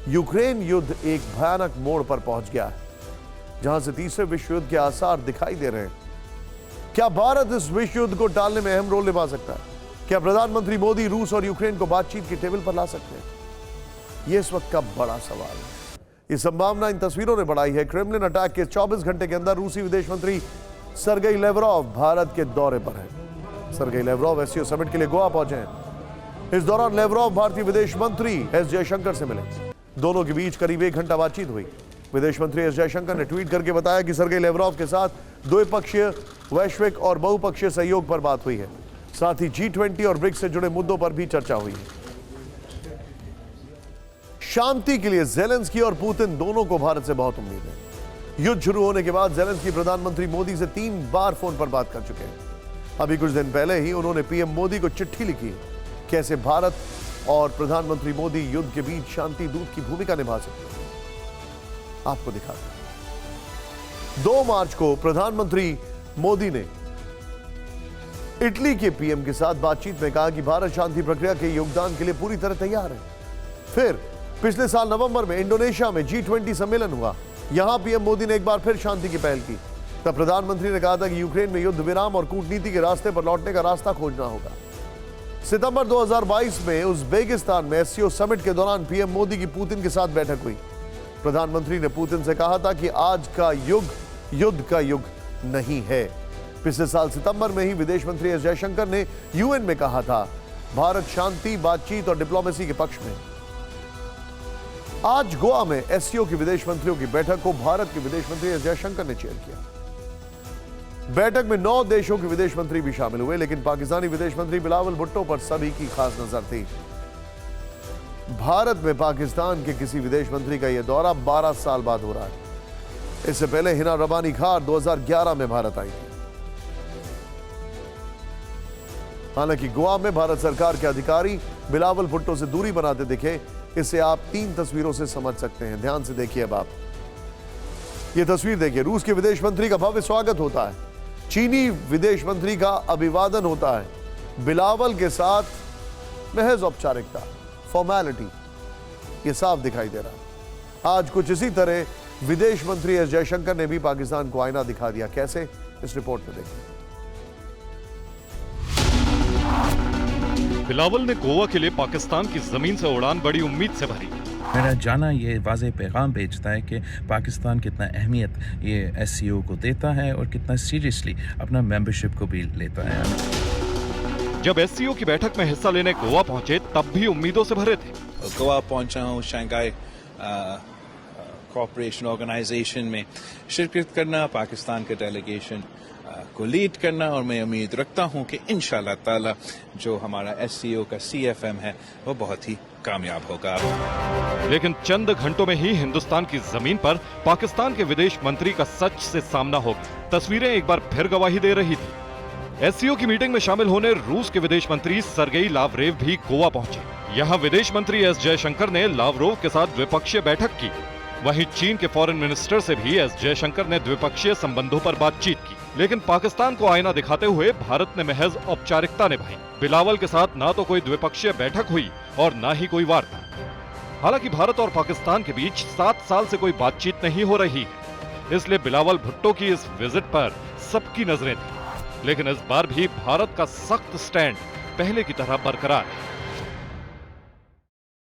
Ukraine युद्ध एक भयानक मोड़ पर पहुंच गया है, जहां से तीसरे विश्व युद्ध के आसार दिखाई दे रहे हैं। क्या भारत इस विश्व युद्ध को टालने में अहम रोल निभा सकता है? क्या प्रधानमंत्री मोदी रूस और यूक्रेन को बातचीत की टेबल पर ला सकते हैं? यह इस वक्त का बड़ा सवाल है। ये संभावना इन तस्वीरों ने बढ़ाई है। क्रेमलिन अटैक के 24 घंटे के अंदर रूसी विदेश मंत्री सरगेई लेवरोव भारत के दौरे पर हैं। सरगेई लेवरोव एससीओ समिट के लिए गोवा पहुंचे हैं। इस दौरान लेवरोव भारतीय विदेश मंत्री एस जयशंकर से मिले। दोनों के बीच करीब 1 घंटा बातचीत हुई। विदेश मंत्री एस जयशंकर ने ट्वीट करके बताया कि सरगेई लेवरोव के साथ द्विपक्षीय, वैश्विक और बहुपक्षीय सहयोग पर बात हुई है। साथ ही G20 और ब्रिक्स से जुड़े मुद्दों पर भी चर्चा हुई है। शांति के लिए ज़ेलेंस्की और पुतिन दोनों को भारत से बहुत उम्मीद है। युद्ध शुरू होने के बाद ज़ेलेंस्की प्रधानमंत्री मोदी से 3 बार फोन पर बात कर चुके हैं। अभी कुछ दिन पहले ही उन्होंने पीएम मोदी को चिट्ठी लिखी है। कैसे भारत और प्रधानमंत्री मोदी युद्ध के बीच शांति दूत की भूमिका निभा सकते हैं, आपको दिखाते हैं। 2 मार्च को प्रधानमंत्री मोदी ने इटली के पीएम के साथ बातचीत में कहा कि भारत शांति प्रक्रिया के योगदान के लिए पूरी तरह तैयार है। फिर पिछले साल नवंबर में इंडोनेशिया में G20 सम्मेलन हुआ। यहां पीएम मोदी ने एक बार फिर शांति की पहल की। तब प्रधानमंत्री ने कहा था कि यूक्रेन में युद्ध विराम और कूटनीति के रास्ते पर लौटने का रास्ता खोजना होगा। सितंबर 2022 में उज़्बेकिस्तान में एससीओ समिट के दौरान पीएम मोदी की पुतिन के साथ बैठक हुई। प्रधानमंत्री ने पुतिन से कहा था कि आज का युग युद्ध का युग नहीं है। पिछले साल सितंबर में ही विदेश मंत्री एस जयशंकर ने यूएन में कहा था, भारत शांति, बातचीत और डिप्लोमेसी के पक्ष में। आज गोवा में एससीओ के विदेश मंत्रियों की बैठक को भारत के विदेश मंत्री एस जयशंकर ने चेयर किया। बैठक में 9 देशों के विदेश मंत्री भी शामिल हुए, लेकिन पाकिस्तानी विदेश मंत्री बिलावल भुट्टो पर सभी की खास नजर थी। भारत में पाकिस्तान के किसी विदेश मंत्री का यह दौरा 12 साल बाद हो रहा है। इससे पहले हिना रबानी खार 2011 में भारत आई थी। हालांकि गोवा में भारत सरकार के अधिकारी बिलावल भुट्टो से दूरी बनाते दिखे। इसे आप 3 तस्वीरों से समझ सकते हैं। ध्यान से देखिए। अब आप ये तस्वीर देखिए। रूस के विदेश मंत्री का भव्य स्वागत होता है। चीनी विदेश मंत्री का अभिवादन होता है। बिलावल के साथ महज औपचारिकता, फॉर्मेलिटी, ये साफ दिखाई दे रहा है। आज कुछ इसी तरह विदेश मंत्री एस जयशंकर ने भी पाकिस्तान को आईना दिखा दिया। कैसे, इस रिपोर्ट में देखिए। बिलावल ने गोवा के लिए पाकिस्तान की जमीन से उड़ान बड़ी उम्मीद से भरी। मेरा जाना ये वाज़ेह पैगाम भेजता है कि पाकिस्तान कितना अहमियत ये एससीओ को देता है और कितना सीरियसली अपना मेंबरशिप को भी लेता है। जब एससीओ की बैठक में हिस्सा लेने गोवा पहुंचे तब भी उम्मीदों से भरे थे। गोवा पहुंचा हूँ शंघाई कोऑपरेशन ऑर्गेनाइजेशन में शिरकत करना, पाकिस्तान के डेलीगेशन को लीड करना, और मैं उम्मीद रखता हूं कि इंशाल्लाह ताला जो हमारा एससीओ का सीएफएम है वो बहुत ही कामयाब होगा। लेकिन चंद घंटों में ही हिंदुस्तान की जमीन पर पाकिस्तान के विदेश मंत्री का सच से सामना हो गया। तस्वीरें एक बार फिर गवाही दे रही थी। एससीओ की मीटिंग में शामिल होने रूस के विदेश मंत्री सरगेई लावरेव भी गोवा पहुंचे। यहाँ विदेश मंत्री एस जयशंकर ने लावरोव के साथ द्विपक्षीय बैठक की। वहीं चीन के फॉरेन मिनिस्टर से भी एस जयशंकर ने द्विपक्षीय संबंधों पर बातचीत की। लेकिन पाकिस्तान को आईना दिखाते हुए भारत ने महज औपचारिकता निभाई। बिलावल के साथ ना तो कोई द्विपक्षीय बैठक हुई और ना ही कोई वार्ता। हालांकि भारत और पाकिस्तान के बीच 7 साल से कोई बातचीत नहीं हो रही है, इसलिए बिलावल भुट्टो की इस विजिट पर सबकी नजरें थी। लेकिन इस बार भी भारत का सख्त स्टैंड पहले की तरह बरकरार है।